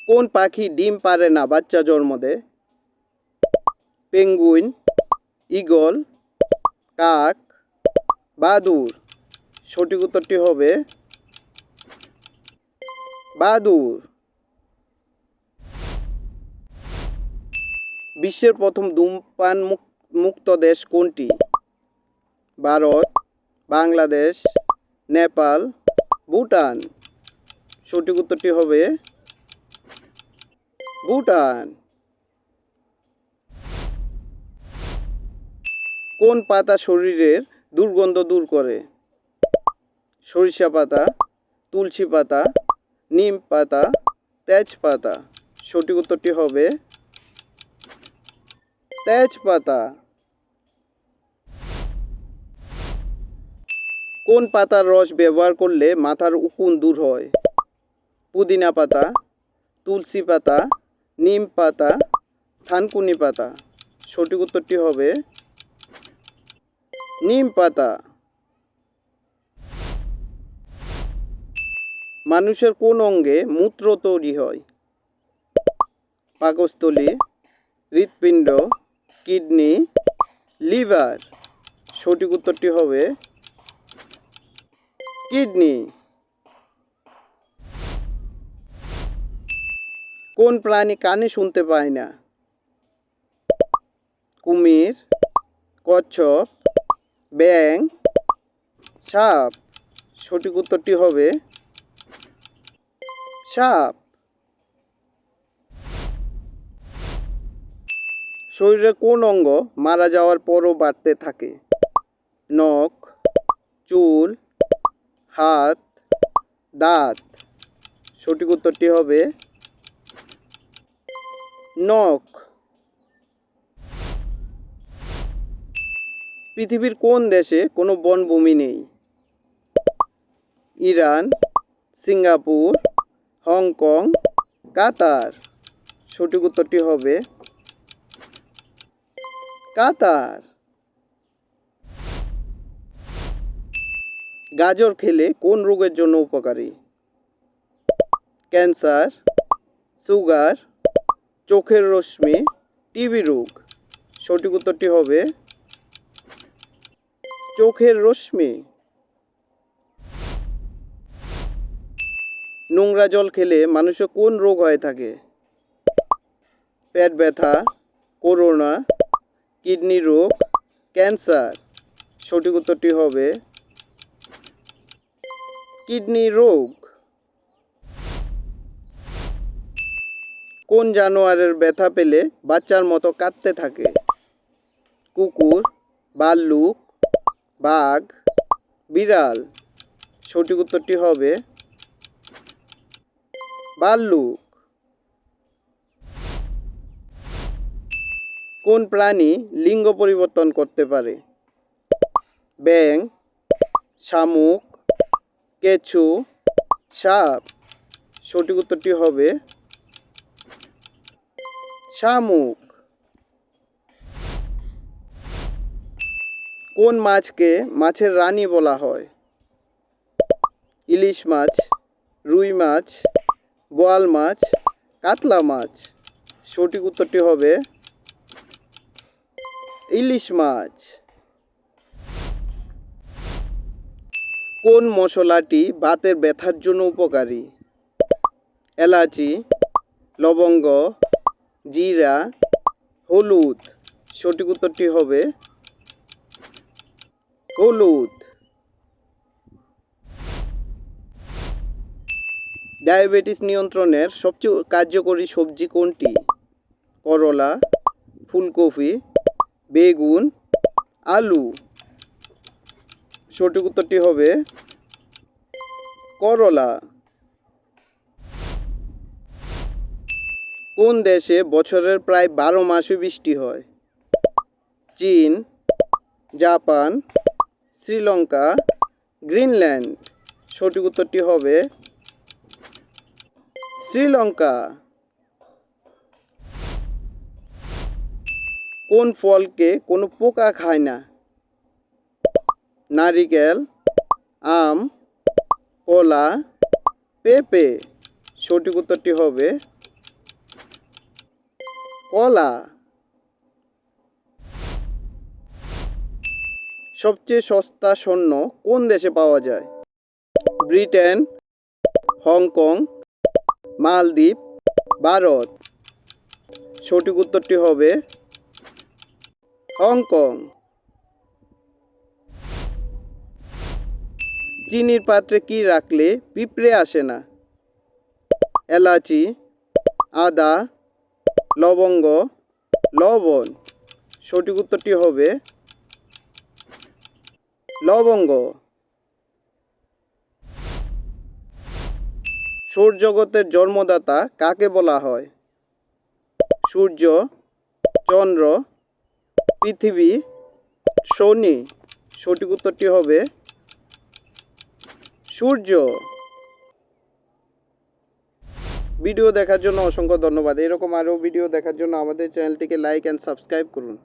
কোন পাখি ডিম পারে না বাচ্চা জন্ম দেয়? পেঙ্গুইন, ঈগল, কাক, বাদুড়। সঠিক উত্তরটি হবে বাদুড়। বিশ্বের প্রথম ধূমপান মুক্ত দেশ কোনটি? ভারত, বাংলাদেশ, নেপাল, ভুটান। সঠিক উত্তরটি হবে ভুটান। কোন পাতা শরীরের দুর্গন্ধ দূর করে? সরিষা পাতা, তুলসী পাতা, নিম পাতা, তেজপাতা। সঠিক উত্তরটি হবে তেজপাতা। কোন পাতার রস ব্যবহার করলে মাথার উকুন দূর হয়? পুদিনা পাতা, তুলসী পাতা, নিম পাতা, থানকুনি পাতা। সঠিক উত্তরটি হবে নিম পাতা। মানুষের কোন অঙ্গে মূত্র তৈরি হয়? পাকস্থলী, হৃৎপিণ্ড, কিডনি, লিভার। সঠিক উত্তরটি হবে কিডনি। কোন প্রাণী কানে শুনতে পায় না? কুমির, কচ্ছপ, ব্যাঙ, সাপ। সঠিক উত্তরটি হবে সাপ। শরীরের কোন অঙ্গ মারা যাওয়ার পরও বাড়তে থাকে? নখ, চুল, হাত, দাঁত। সঠিক উত্তরটি হবে নখ। পৃথিবীর কোন দেশে কোনো বনভূমি নেই? ইরান, সিঙ্গাপুর, হংকং, কাতার। সঠিক উত্তরটি হবে কাতার। গাজর খেলে কোন রোগের জন্য উপকারী? ক্যান্সার, সুগার, চোখের রশ্মি, টিবি রোগ। সঠিক উত্তরটি হবে চোখের রশ্মি। নোংরা জল খেলে মানুষের কোন রোগ হয়ে থাকে? পেট ব্যথা, করোনা, কিডনি রোগ, ক্যান্সার। সঠিক উত্তরটি হবে কিডনি রোগ। কোন জানোয়ারের ব্যথা পেলে বাচ্চার মতো কাঁদতে থাকে? কুকুর, ভাল্লুক, বাঘ, বিড়াল। সঠিক উত্তরটি হবে ভাল্লুক। কোন প্রাণী লিঙ্গ পরিবর্তন করতে পারে? ব্যাঙ, শামুক, কেঁচো, সাপ। সঠিক উত্তরটি হবে শামুক। কোন মাছকে মাছের রানী বলা হয়? ইলিশ মাছ, রুই মাছ, বোয়াল মাছ, কাতলা মাছ। সঠিক উত্তরটি হবে ইলিশ মাছ। কোন মশলাটি বাতের ব্যথার জন্য উপকারী? এলাচি, লবঙ্গ, জিরা, হলুদ। সঠিক উত্তরটি হবে হলুদ। ডায়াবেটিস নিয়ন্ত্রণের সবচেয়ে কার্যকরী সবজি কোনটি? করলা, ফুলকপি, বেগুন, আলু। সঠিক উত্তরটি হবে করলা। কোন দেশে বছরের প্রায় 12 মাসই বৃষ্টি হয়? চীন, জাপান, শ্রীলঙ্কা, গ্রিনল্যান্ড। সঠিক উত্তরটি হবে শ্রীলঙ্কা। কোন ফলকে কোনো পোকা খায় না? নারিকেল, আম, কলা, পেঁপে। সঠিক উত্তরটি হবে কলা। সবচেয়ে সস্তা স্বর্ণ কোন দেশে পাওয়া যায়? ব্রিটেন, হংকং, মালদ্বীপ, ভারত। সঠিক উত্তরটি হবে হংকং। চিনির পাত্রে কি রাখলে পিঁপড়ে আসে না? এলাচি, আদা, লবঙ্গ, লবণ। সঠিক উত্তরটি হবে লবঙ্গ। সৌরজগতের জন্মদাতা কাকে বলা হয়? সূর্য, চন্দ্র, পৃথিবী, শনি। সঠিক উত্তরটি হবে সূর্য। ভিডিও দেখার জন্য অসংখ্য ধন্যবাদ। এরকম আরও ভিডিও দেখার জন্য আমাদের চ্যানেলটিকে লাইক অ্যান্ড সাবস্ক্রাইব করুন।